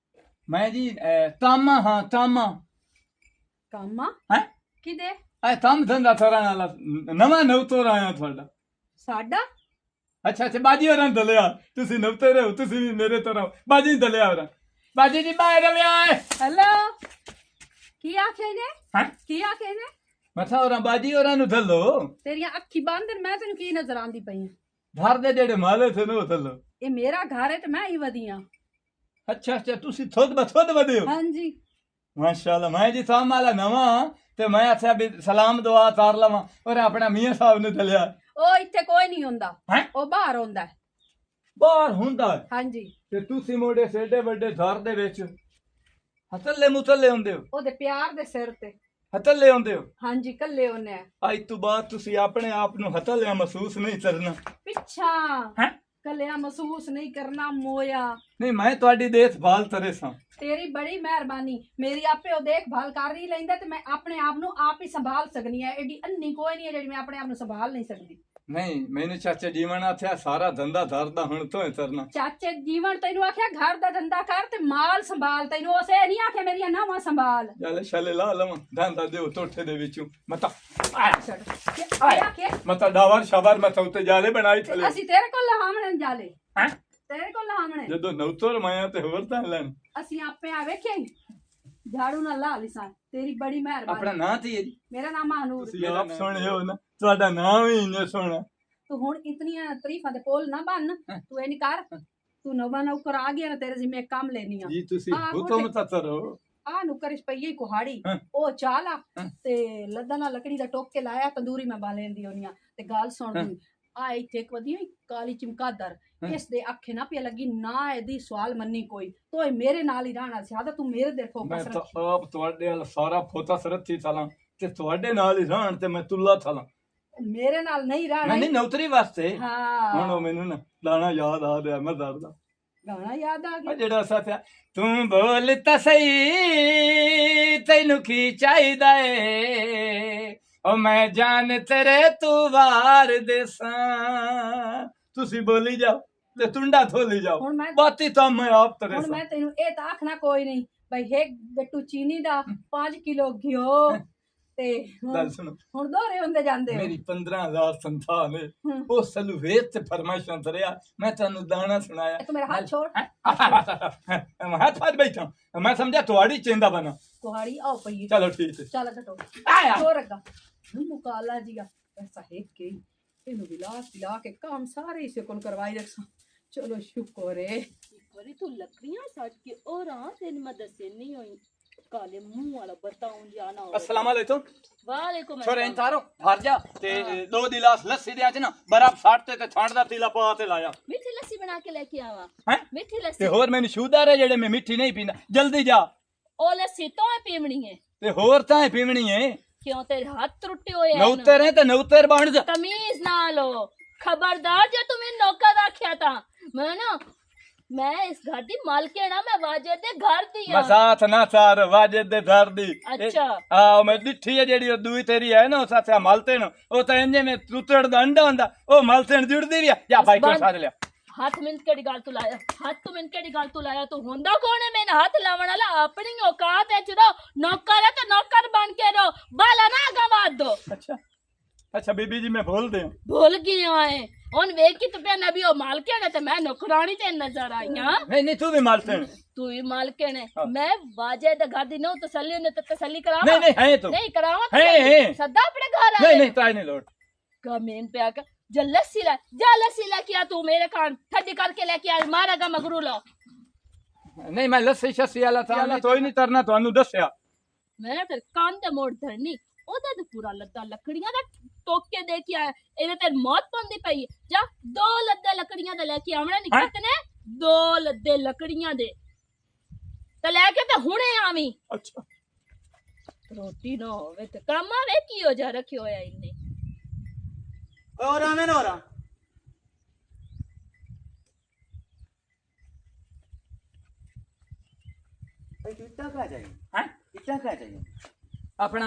मैं जी तामा हाँ तामा कामा है किदे तम धंधा थोड़ा नाला नवा नवतोर आया थोड़ा साडा अच्छा अच्छा बाजी और दलिया तुसी नवते रहो तुसी भी मेरे तरह बाजी दलिया और बाजी जी बाहर रविया है हेलो की आखे ने हैं की आखे ने मथा और बाजी और नु दलो तेरियां अखी बंद मैं तेन की नजर आंदी पई घर दे जेड़े माले थे नो दलो ये मेरा घर है ते मैं ही वदियां अच्छा अच्छा तुसी थोद वदे हो हां जी माशाल्लाह मैं जी साम वाला नवा ते मैं अच्छा भी सलाम दुआ तार लवा और अपना मियां साहब ने दलिया ओ इत्थे कोई नहीं हुंदा हैं ओ बाहर हुंदा है बाहर हुंदा है हां जी ते तुसी मोड़े सेडे बड़े घर दे विच हथले मुथले हुंदे हो ओदे प्यार दे सिर ते ਹਤਲੇ ਆਉਂਦੇ ਹੋ ਹਾਂਜੀ ਕੱਲੇ ਉਹਨੇ ਅੱਜ ਤੋਂ ਬਾਅਦ ਤੁਸੀਂ ਆਪਣੇ ਆਪ ਨੂੰ ਹਤਲਿਆ ਮਹਿਸੂਸ ਨਹੀਂ ਕਰਨਾ ਪਿੱਛਾ ਹੈਂ? ਕੱਲਿਆ ਮਹਿਸੂਸ ਨਹੀਂ ਕਰਨਾ ਮੋਇਆ ਨਹੀਂ ਮੈਂ ਤੁਹਾਡੀ ਦੇਖਭਾਲ ਕਰੇ ਸਾਂ ਤੇਰੀ ਬੜੀ ਮਿਹਰਬਾਨੀ ਮੇਰੀ ਆਪੇ ਉਹ ਦੇਖਭਾਲ ਕਰ ਰਹੀ ਲੈਂਦਾ ਤੇ ਮੈਂ ਆਪਣੇ ਆਪ ਨੂੰ ਆਪ ਹੀ ਸੰਭਾਲ ਸਕਨੀ ਆ ਐਡੀ ਅੰਨੀ ਕੋਈ ਨਹੀਂ ਹੈ ਜਿਹੜੀ ਮੈਂ ਆਪਣੇ ਆਪ ਨੂੰ ਸੰਭਾਲ ਨਹੀਂ ਸਕਦੀ ਨਹੀਂ ਮੈਨੂੰ ਚਾਚਾ ਜੀਵਨ ਆਥਿਆ ਸਾਰਾ ਧੰਦਾ ਧਰਦਾ ਹੁਣ ਤੋਂ ਹੀ ਕਰਨਾ ਚਾਚੇ ਜੀਵਨ ਤੈਨੂੰ ਆਖਿਆ ਘਰ ਦਾ ਧੰਦਾ ਕਰ ਤੇ ਮਾਲ ਸੰਭਾਲ ਤੈਨੂੰ ਉਸੇ ਨਹੀਂ ਆਖਿਆ ਮੇਰੀਆਂ ਨਾਵਾਂ ਸੰਭਾਲ ਚੱਲ ਛਲੇ ਲਾ ਲਵਾਂ ਧੰਦਾ ਦਿਓ ਟੋਠੇ ਦੇ ਵਿੱਚੋਂ ਮਤਾ ਛੱਡ ਆਇਆ ਕਿ ਮਤਾ ਡਾਵਰ ਸ਼ਾਬਰ ਮਤਾ ਉੱਤੇ ਜਾਲੇ ਬਣਾਈ ਥਲੇ ਅਸੀਂ ਤੇਰੇ ਕੋਲ ਲਹਾਵਣ ਜਾਲੇ ਹੈਂ? ਤੇਰੇ ਕੋਲ ਲਹਾਵਣੇ ਜਦੋਂ ਨੌਤਰ ਮਾਇਆ ਤੇ ਹੋਰ ਤਾਂ ਲੈਣ ਅਸੀਂ ਆਪੇ ਆ ਵੇਖਿਆ ਹੀ ਝਾੜੂ ਨਾਲ ਲਾ ਲਿਸਾਂ ਤੇਰੀ ਬੜੀ ਆਪਣਾ ਮਿਹਰਬਾਨੀ ਨਾਂ ਤੇ ਜੀ ਮੇਰਾ ਨਾਮ ਮਹਨੂਰ ਤੁਸੀਂ ਆਪ ਸੁਣੇ ਹੋ ਨਾ ਤੁਹਾਡਾ ਨਾਮ ਹੀ ਇੰਨੇ ਸੋਹਣਾ ਤੂੰ ਹੁਣ ਇਤਨੀਆਂ ਤਾਰੀਫਾਂ ਦੇ ਪੋਲ ਨਾ ਬਣ ਤੂੰ ਇਹ ਨਹੀਂ ਕਰ ਤੂੰ ਨਵਾਂ ਨੌਕਰ ਆ ਗਿਆ ਨਾ ਤੇਰੇ ਜ਼ਿੰਮੇ ਕੰਮ ਲੈਣੀ ਆ ਜੀ ਤੁਸੀਂ ਹਾਂ, ਹੁਕਮ ਤਾਂ ਕਰੋ ਆ ਨੁਕਰ ਪਈਏ ਕੁਹਾੜੀ ਹਾਂ। ਉਹ ਚਾਲਾ ਹਾਂ। ਤੇ ਲੱਦਾਂ ਨਾਲ ਲੱਕੜੀ ਦਾ ਟੋਕ ਕੇ ਲਾਇਆ ਤੰਦੂਰੀ ਮੈਂ ਬਾਲਣ ਦੀ ਹੋਣੀ ਆ ਤੇ ਗੱਲ ਸੁਣ ਹਾਂ। ਆ ਇੱਥੇ ਇੱਕ ਵਧੀਆ ਹੀ ਕਾਲੀ ਚਮਕਾਦਰ ਹਾਂ। ਇਸ ਦੇ ਅੱਖੇ ਨਾ ਪਿਆ ਲੱਗੀ ਨਾ ਇਹਦੀ ਸਵਾਲ ਮੰਨੀ ਕੋਈ ਤੋਏ ਮੇਰੇ ਨਾਲ ਹੀ ਰਹਿਣਾ ਸਿਆਦਾ ਤੂੰ ਮੇਰੇ ਦੇ ਮੈਂ ਫੋਕਸ ਤਾਂ ਰੱਖ ਆਪ ਤੁਹਾਡੇ ਵੱਲ ਸਾਰਾ ਫੋਤਾ ਸਰੱਤੀ ਥਾਲਾਂ ਤੇ ਤੁਹਾਡੇ ਨਾਲ ਹੀ ਰਹਿਣ ਤੇ ਮੈਂ ਤੁੱਲਾ ਥਾਲਾਂ ਮੇਰੇ ਨਾਲ ਨਹੀਂ ਮੈਂ ਰਹਿਣਾ ਨਹੀਂ ਨੌਕਰੀ ਵਾਸਤੇ ਹੁਣ ਉਹ ਹਾਂ ਮੈਨੂੰ ਨਾ ਲਾਣਾ ਯਾਦ ਆ ਰਿਹਾ ਮੈਂ ਦਰਦਾ ਗਾਣਾ ਯਾਦ ਆ ਆ ਗਿਆ ਜਿਹੜਾ ਸਾਥਿਆ ਤੂੰ ਬੋਲ ਤਾਂ ਸਹੀ ਤੈਨੂੰ ਕੀ ਚਾਹੀਦਾ ਏ ਓ ਮੈਂ ਜਾਨ ਤੇਰੇ ਤੂੰ ਵਾਰ ਦੇਸਾਂ ਤੁਸੀਂ ਬੋਲੀ ਜਾਓ ਤੇ ਤੁੰਡਾ ਥੋਲੀ ਜਾਓ ਹੁਣ ਮੈਂ ਬਾਤੀ ਤਾਂ ਮੈਂ ਆਪ ਤਰੇ ਹੁਣ ਮੈਂ ਤੈਨੂੰ ਇਹ ਤਾਂ ਆਖਣਾ ਕੋਈ ਨਹੀਂ ਬਈ ਇੱਕ ਗੱਟੂ ਚੀਨੀ ਦਾ 5 ਕਿਲੋ ਘਿਓ ਤੇ ਗੱਲ ਸੁਣੋ ਹੁਣ ਦੋਰੇ ਹੁੰਦੇ ਜਾਂਦੇ ਹੋ। ਮੇਰੀ 15,000 ਸੰਤਾਨ ਹੈ ਹੂੰ। ਉਹ ਸਲੂਵੇਤ ਤੇ ਫਰਮਾਇਸ਼ਾਂ ਤਰਿਆ ਮੈਂ ਤੁਹਾਨੂੰ ਦਾਣਾ ਸੁਣਾਇਆ ਤੂੰ ਮੇਰਾ ਹੱਥ ਛੋੜ ਮੈਂ ਹੱਥ ਫੜ ਬੈਠਾ ਮੈਂ ਸਮਝਿਆ ਤੁਹਾਡੀ ਚੇਂਦਾ ਬਣਾ ਕੁਹਾੜੀ ਆਓ ਪਈ ਚਲੋ ਠੀਕ ਹੈ ਚੱਲ ਘਟੋ ਆਇਆ ਹੋਰ ਅੱਗਾ ਮੁਕਾਲਾ ਜੀਆ ਐਸਾ ਹੈ ਕਿ ਇਹਨੂੰ ਵਿਲਾ ਕੇ ਕੰਮ ਸਾਰੇ ਇਸੇ ਕੋਲ ਕਰਵਾਈ ਰੱਖਾਂ ਚਲੋ ਸ਼ੁਕਰ ਹੈ ਬੜੀ ਤੂੰ ਲੱਕੜੀਆਂ ਸੱਜ ਕੇ ਉਹ ਰਾਂ ਤੈਨੂੰ ਮੈਂ ਦੱਸੇ ਨਹੀਂ ਹੋਈ ਕਾਲੇ ਮੂੰਹ ਵਾਲਾ ਬਤਾਉਂ ਜਾਣਾ ਹੋਵੇ अस्सलाम वालेकुम ਵਾਲੇਕੁਮ छोरे इंतारो भर जा ते दो गिलास लस्सी दे आज ना बर्फ साटते ते ठंड दा तीला पा ते लाया ਮਿੱਠੀ ਲੱਸੀ ਬਣਾ ਕੇ ਲੈ ਕੇ ਆਵਾ हैं ਮਿੱਠੀ ते ਲੱਸੀ होर मैंने शूदार है जेड़े मैं मिठी नहीं पींदा जल्दी जा ਉਹ ਲੱਸੀ ਤੋਂ ਹੀ ਪੀਵਣੀ ਹੈ ते होर तां पीवनी है ਕਿਉਂ ਤੇਰੇ ਹੱਥ ਟੁੱਟੇ ਹੋਏ ਹਨ नौतर है ते नौतर बन जा ਤਮੀਜ਼ ਨਾਲ ਹੋ ਖਬਰਦਾਰ ਜੇ ਤੂੰ ਮੈਨੂੰ ਨੌਕਰ ਰੱਖਿਆ ਤਾਂ ਮੈਂ ਇਸ ਘਰ ਦੀ ਮਾਲਕਣ ਆ ਮੈਂ ਵਾਜੇ ਦੇ ਘਰ ਦੀ ਆ मसाथ ना सार वाजिद दे घर दी अच्छा। हां मैं दिठी है जेड़ी ओ दूई तेरी है ना साथे मलते न ओ तां इंजे में तुतड़ दा अंडा हुंदा ओ मलते न जुड़दी भी जा भाई को साथ लिया ਹੱਥ ਮਿੰਟ ਕਿਹੜੀ ਗੱਲ ਤੂੰ ਲਾਇਆ ਹੱਥ ਤੂੰ ਮਿੰਟ ਕਿਹੜੀ ਗੱਲ ਤੂੰ ਲਾਇਆ ਤੂੰ ਹੁੰਦਾ ਕੌਣ ਹੈ ਮੈਨੂੰ ਹੱਥ ਲਾਵਣ ਵਾਲਾ ਆਪਣੀ ਔਕਾਤ ਵਿੱਚ ਰਹੋ ਨੌਕਰ ਹੈ ਤੇ ਨੌਕਰ ਬਣ ਕੇ ਰਹੋ ਬਾਲਾ ਨਾ ਗਵਾ ਦੋ अच्छा अच्छा बीबी जी मैं बोल दे ਭੁੱਲ ਗਿਆ ਹੈ ਹੁਣ ਵੇਖ ਕੇ ਤੂੰ ਪਿਆ ਨਬੀ ਉਹ ਮਾਲਕਣ ਹੈ ਤੇ ਮੈਂ ਨੌਕਰਾਨੀ ਤੇ ਨਜ਼ਰ ਆਈਆਂ नहीं नहीं तू भी मलते न ਤੂੰ ਹੀ ਮਾਲਕਣ ਹੈ हाँ। ਮੈਂ ਵਾਜੇ ਦੇ ਘਰ ਦੀ ਨੂੰ ਤਸੱਲੀ ਨੇ ਤੇ ਤਸੱਲੀ ਕਰਾਵਾਂ नहीं नहीं है तू ਨਹੀਂ ਕਰਾਵਾਂ है है ਸਦਾ ਆਪਣੇ ਘਰ ਆ नहीं नहीं ताई नहीं लोट कमीन पे आकर जा लस्सी ला किया तू मेरे कान ठंडी करके लेके आ मारेगा मगरू लो नहीं मैं लस्सी शस्सी वाला था मैं तो ही नहीं तरना ਤੁਹਾਨੂੰ ਦੱਸਿਆ मैं फिर कान ते मोड़ धरनी ओदा ते पूरा लद्दा लकड़ियां दा टोक के दे के आया ਇਹਦੇ ਤੇ ਮੌਤ ਪੰਦੀ ਪਈ ਜਾ ਦੋ ਲੱਦੇ ਲੱਕੜੀਆਂ ਦੇ ਲੈ ਕੇ ਆਵਣਾ ਨਹੀਂ ਹੈਂ? ਕਿਤਨੇ ਦੋ ਲੱਦੇ ਲੱਕੜੀਆਂ ਦੇ ਤੇ ਲੈ ਕੇ ਤੇ ਹੁਣੇ ਆਵੀਂ ਅੱਛਾ ਰੋਟੀ ਨਾ ਹੋਵੇ ਤੇ ਕੰਮ ਆਵੇ ਕੀ ਹੋ ਜਾ ਰੱਖਿਓ ਹੋਇਆ ਇੰਨੇ और आमेन और इतना क्या चाहिए हैं इतना क्या चाहिए ਆਪਣਾ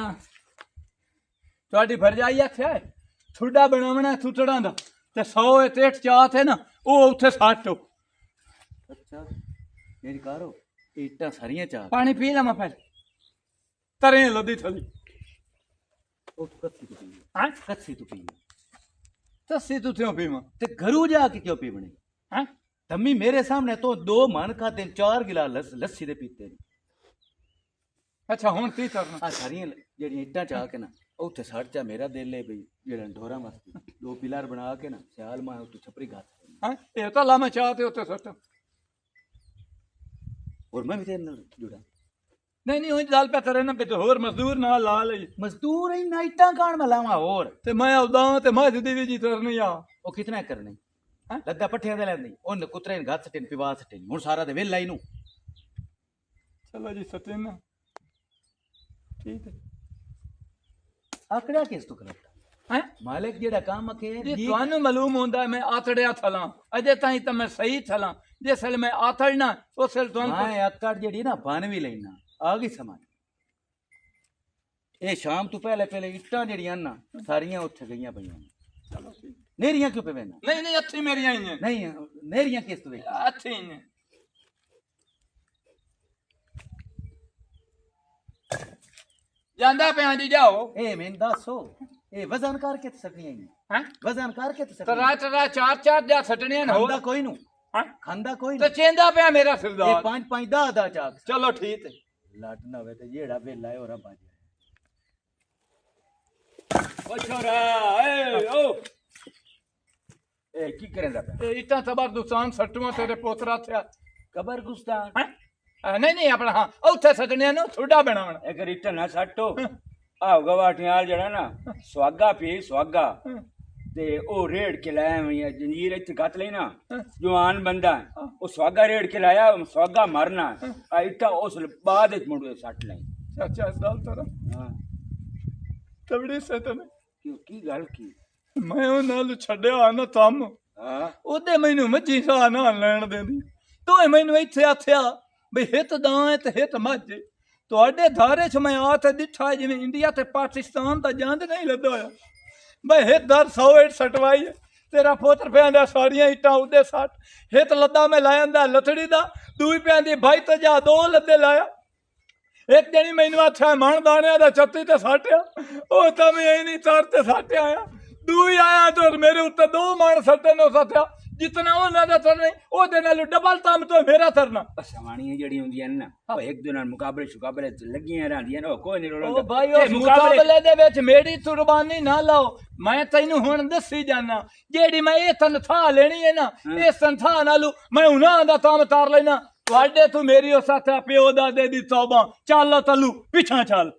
ਤੁਹਾਡੀ ਭਰਜਾਈ ਆਖਿਆ ਥੁੱਡਾ ਬਣਾਉਣਾ ਥੁੱਟੜਾਂ ਦਾ ਤੇ 100 ਟੇਟ ਚਾਹ ਥੇ ਨਾ ਉਹ ਉੱਥੇ ਸਾਟੋ अच्छा मेरी कारो इतना सारियां चाह ਪਾਣੀ ਪੀ ਲਵਾਂ ਫਿਰ ਤਰੇ ਲੱਦੀ ਥਲੀ ओ तू कच्ची तो पी ਹਾਂ कच्ची तो पी ਤਸੀ ਤੂੰ ਕਿਉਂ ਪੀਵਾਂ ते घरू जाके क्यों पीवनी ਹਾਂ तम्मी मेरे सामने तो 2 मन खाते 4 गिलास लस्सी दे पीते ਅੱਛਾ ਹੁਣ ਕੀ ਕਰਨਾ आ सारियां जेडी इट्टां चाह के ना उत्थे सट जा मेरा दिल है भई जेड़ा ढोरा मस्ती 2 पिलर बना के ना सियाल मां उत्ते छपरी घात ਹਾਂ ਇਹ ਤਾਂ ਲਾਵਾਂ ਚਾਹ ਤੇ ਉੱਤੇ ਸੱਟ और मैं भी तेरे नाल जुड़ा ਨਹੀਂ ਨਹੀਂ ਉਹ ਗੱਲ ਪੈ ਤਰੇ ਨਾ ਤੇ ਹੋਰ ਮਜ਼ਦੂਰ ਨਾਲ ਲਾ ਲਈ मजदूर ही नाइटां कान में लावा और ਤੇ ਮੈਂ ਆਉਦਾ ਤੇ ਮੱਝ ਦੀ ਵੀ ਜੀ ਤਰਨੀ ਆ ओ कितना करनी हैं? लद्दा पट्ठियां दे लैंदी ओन कुतरे ने घात सटेन पिवा सटेन हुन सारा दे वेला इनू ਚਲੋ ਜੀ ਸਤਿਨ ਠੀਕ ਹੈ ਆਕੜਾ ਕਿਸ ਤੋਂ ਕਰਦਾ ਹੈ ਮਾਲਕ ਜਿਹੜਾ ਕੰਮ ਆਖੇ ਜੀ ਤੁਹਾਨੂੰ ਮਾਲੂਮ ਹੁੰਦਾ ਮੈਂ ਆਥੜਿਆ ਥਲਾਂ ਅਜੇ ਤਾਈਂ ਤਾਂ ਮੈਂ ਸਹੀ ਥਲਾਂ ਜਿਸ ਵੇਲੇ ਮੈਂ ਆਥੜਨਾ ਉਸ ਵੇਲੇ ਤੁਹਾਨੂੰ ਮੈਂ ਆਕੜ ਜਿਹੜੀ ਨਾ ਬਨ ਵੀ ਲੈਣਾ ਆ ਗਈ ਸਮਝ ਇਹ ਸ਼ਾਮ ਤੋਂ ਪਹਿਲੇ ਇੱਟਾਂ ਜਿਹੜੀਆਂ ਨਾ ਸਾਰੀਆਂ ਉੱਥੇ ਗਈਆਂ ਪਈਆਂ ਚਲੋ ਠੀਕ। ਨੇਰੀਆਂ ਕਿਉਂ ਪਵੇਨਾ ਨਹੀਂ ਨਹੀਂ ਅੱਥੀ ਮੇਰੀਆਂ ਹੀ ਨੇ ਨਹੀਂ ਨੇਰੀਆਂ ਕਿਸ ਤੋਂ ਵੇਖ ਅੱਥੀ ਹੀ ਨੇ ਜਾਂਦਾ ਪਿਆ ਜੀ ਜਾਓ ਇਹ ਮੈਨੂੰ ਦੱਸੋ ਇਹ ਵਜ਼ਨ ਕਰਕੇ ਤੇ ਸਕੀਆਂ ਹੀ ਹੈ ਵਜ਼ਨ ਕਰਕੇ ਤੇ ਤਰਾ ਸਕੀਆਂ ਤਰਾ ਚਾਰ ਚਾਰ ਜਾਂ ਸੱਟਣੀਆਂ ਨੇ ਖਾਂਦਾ ਹੋਰ ਕੋਈ ਨੂੰ ਹੈਂ? ਖਾਂਦਾ ਕੋਈ ਤੇ ਨੂੰ ਚੇਂਦਾ ਪਿਆ ਮੇਰਾ ਇਹ ਸਰਦਾਰ 5 10 ਦਾ ਚਾਕ ਚਲੋ ਠੀਕ ਹੈ ਲੱਟ ਨਾ ਹੋਵੇ ਤੇ ਜਿਹੜਾ ਵੇਲਾ ਹੈ ਉਹ ਰੱਬ ਆ ਜਾਏ ਓ ਛੋਰਾ ਏ ਓ ਇਹ ਕੀ ਕਰੇਂਦਾ ਪਿਆ ਇਹ ਇੱਟਾਂ ਤਬਾਰ ਦੁਕਾਨ ਸੱਟੂਆਂ ਤੇਰੇ ਪੋਤਰਾ ਥਿਆ ਕਬਰ ਗੁਸਤਾਨ ਨਹੀਂ ਨਹੀਂ ਆਪਣਾ ਹਾਂ ਉੱਥੇ ਸੱਟਣਿਆਂ ਨੂੰ ਥੋੜਾ ਬਣਾਉਣਾ ਇਹ ਰਿਟਨ ਨਾ ਸੱਟੋ ਆਹ ਗਵਾਟਿਆਲ ਜਿਹੜਾ ਨਾ ਸੁਆਗਾ ਪੀ ਸੁਆਗਾ ਤੇ ਉਹ ਰੇੜ ਕੇ ਲਾਇਆ ਮੈਂ ਜੰਜੀਰ ਇੱਥੇ ਗੱਤ ਲਈ ਨਾ ਜਵਾਨ ਬੰਦਾ ਉਹ ਸੁਆਗਾ ਰੇੜ ਕੇ ਲਾਇਆ ਸੁਆਗਾ ਮਰਨਾ ਆ ਇੱਟਾ ਉਸ ਬਾਅਦ ਵਿੱਚ ਮੁੜ ਕੇ ਸੱਟ ਲਈ ਚਾਚਾ ਦਲ ਤਰਾ ਹਾਂ ਤਬੜੀ ਸੱਟਣ ਕੀ ਗੱਲ ਕੀ ਮੈਂ ਉਹ ਨਾਲ ਛੱਡਿਆ ਨਾ ਤੰਮ ਹਾਂ ਉਹਦੇ ਮੈਨੂੰ ਮੱਝੀ ਸਾਹ ਨਾ ਲੈਣ ਦਿੰਦੀ ਤੂੰ ਮੈਨੂੰ ਇੱਥੇ ਆਥਿਆ ਬਈ ਹਿੱਤ ਦਾਂ ਹੈ ਤੇ ਹਿੱਤ ਮੱਝ ਤੁਹਾਡੇ ਧਾਰੇ 'ਚ ਮੈਂ ਆ ਤੇ ਦਿੱਠਾ ਜਿਵੇਂ ਇੰਡੀਆ ਤੇ ਪਾਕਿਸਤਾਨ ਦਾ ਜੰਦ ਨਹੀਂ ਲੱਦਾ ਹੋਇਆ ਬਈ ਹਿੱਤ ਦਰ 100 ਇੱਟ ਸਟਵਾਈ ਹੈ ਤੇਰਾ ਪੁੱਤਰ ਪਿਆਂਦਾ ਸਾਰੀਆਂ ਇੱਟਾਂ ਉਹਦੇ ਸੱਟ ਹਿੱਤ ਲੱਦਾ ਮੈਂ ਲਾਇਆ ਦਾ ਲਥੜੀ ਦਾ ਦੂਈ ਪਿਆਂਦੀ ਭਾਈ ਤੇ ਜਾ 2 ਲੱਦੇ ਲਾਇਆ ਇੱਕ ਜਣੀ ਮੈਨੂੰ ਆਥਿਆ ਮਣ ਦਾਣਿਆਂ ਦਾ ਚੱਤੀ ਤੇ ਸਾਟਿਆ ਉਹ ਤਾਂ ਮੈਂ ਇਹ ਨਹੀਂ ਤਰ ਤੇ ਸਾਟਿਆ ਆ ਦੂਈ ਆਇਆ ਤੇ ਮੇਰੇ ਉੱਤੇ 2 ਮਣ ਸੱਟੇ ਨੂੰ ਸੱਟਿਆ ਜਿਤਨਾ ਉਹਨਾਂ ਦਾ ਤਰਨਾ ਉਹਦੇ ਨਾਲ ਡਬਲ ਤਮ ਤੋਂ ਮੇਰਾ ਤਰਨਾ ਸਵਾਣੀਆਂ ਜਿਹੜੀਆਂ ਹੁੰਦੀਆਂ ਨੇ ਨਾ ਉਹ ਇੱਕ ਦੂਜੇ ਨਾਲ ਮੁਕਾਬਲੇ ਚ ਲੱਗੀਆਂ ਰਹਿੰਦੀਆਂ ਨੇ ਉਹ ਕੋਈ ਨਹੀਂ ਰੋਲਦਾ ਉਹ ਭਾਈ ਉਸ ਮੁਕਾਬਲੇ ਦੇ ਵਿੱਚ ਮੇਰੀ ਕੁਰਬਾਨੀ ਨਾ ਲਾਓ ਮੈਂ ਤੈਨੂੰ ਹੁਣ ਦੱਸੀ ਜਾਣਾ ਜਿਹੜੀ ਮੈਂ ਇਹ ਤਨਖਾਹ ਲੈਣੀ ਹੈ ਨਾ ਇਹ ਤਨਖਾਹ ਨਾਲੋਂ ਮੈਂ ਉਹਨਾਂ ਦਾ ਕੰਮ ਤਾਰ ਲੈਣਾ ਤੁਹਾਡੇ ਤੂੰ ਮੇਰੀ ਉਸ ਸਾਥ ਪਿਓ ਦਾ ਦੇ ਦੀ ਤੌਬਾ ਚੱਲ ਤਲੂ ਪਿੱਛਾ ਚੱਲ